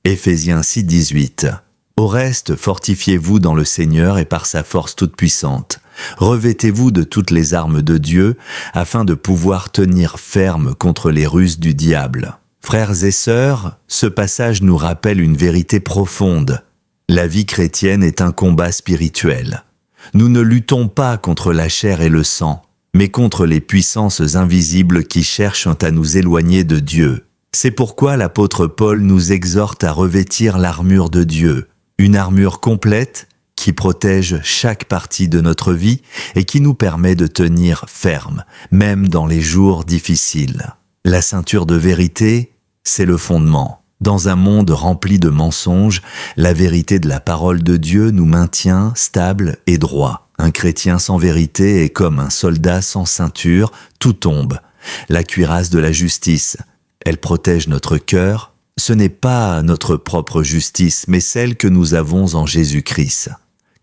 Éphésiens 6, 18. Au reste, fortifiez-vous dans le Seigneur et par sa force toute puissante. Revêtez-vous de toutes les armes de Dieu, afin de pouvoir tenir ferme contre les ruses du diable. Frères et sœurs, ce passage nous rappelle une vérité profonde. La vie chrétienne est un combat spirituel. Nous ne luttons pas contre la chair et le sang, mais contre les puissances invisibles qui cherchent à nous éloigner de Dieu. C'est pourquoi l'apôtre Paul nous exhorte à revêtir l'armure de Dieu, une armure complète qui protège chaque partie de notre vie et qui nous permet de tenir ferme, même dans les jours difficiles. La ceinture de vérité, c'est le fondement. Dans un monde rempli de mensonges, la vérité de la parole de Dieu nous maintient stables et droits. Un chrétien sans vérité est comme un soldat sans ceinture, tout tombe. La cuirasse de la justice, elle protège notre cœur. Ce n'est pas notre propre justice, mais celle que nous avons en Jésus-Christ.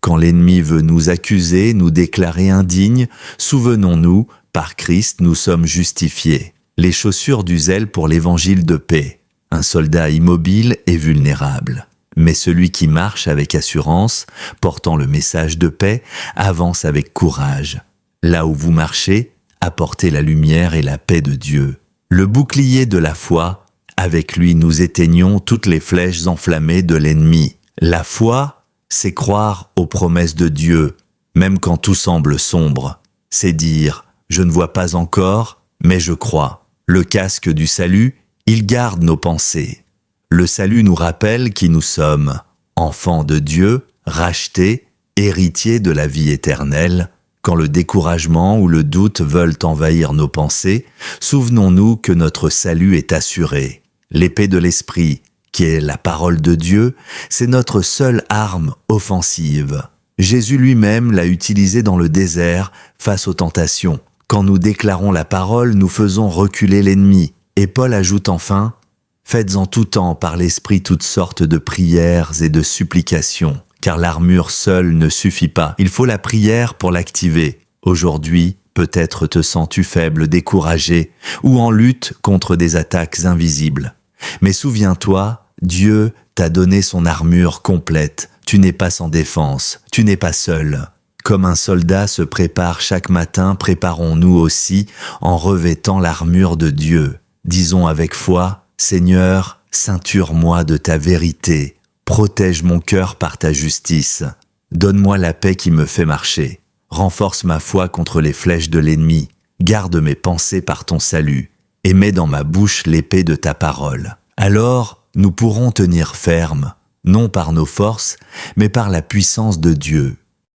Quand l'ennemi veut nous accuser, nous déclarer indignes, souvenons-nous, par Christ, nous sommes justifiés. Les chaussures du zèle pour l'évangile de paix. Un soldat immobile est vulnérable. Mais celui qui marche avec assurance, portant le message de paix, avance avec courage. Là où vous marchez, apportez la lumière et la paix de Dieu. Le bouclier de la foi, avec lui nous éteignons toutes les flèches enflammées de l'ennemi. La foi, c'est croire aux promesses de Dieu, même quand tout semble sombre. C'est dire, je ne vois pas encore, mais je crois. Le casque du salut, il garde nos pensées. Le salut nous rappelle qui nous sommes, enfants de Dieu, rachetés, héritiers de la vie éternelle. Quand le découragement ou le doute veulent envahir nos pensées, souvenons-nous que notre salut est assuré. L'épée de l'esprit, qui est la parole de Dieu, c'est notre seule arme offensive. Jésus lui-même l'a utilisée dans le désert face aux tentations. Quand nous déclarons la parole, nous faisons reculer l'ennemi. Et Paul ajoute enfin, « Faites en tout temps par l'Esprit toutes sortes de prières et de supplications, car l'armure seule ne suffit pas. Il faut la prière pour l'activer. Aujourd'hui, peut-être te sens-tu faible, découragé, ou en lutte contre des attaques invisibles. Mais souviens-toi, Dieu t'a donné son armure complète. Tu n'es pas sans défense, tu n'es pas seul. Comme un soldat se prépare chaque matin, préparons-nous aussi en revêtant l'armure de Dieu. Disons avec foi, Seigneur, ceinture-moi de ta vérité, protège mon cœur par ta justice, donne-moi la paix qui me fait marcher, renforce ma foi contre les flèches de l'ennemi, garde mes pensées par ton salut, et mets dans ma bouche l'épée de ta parole. Alors, nous pourrons tenir ferme, non par nos forces, mais par la puissance de Dieu.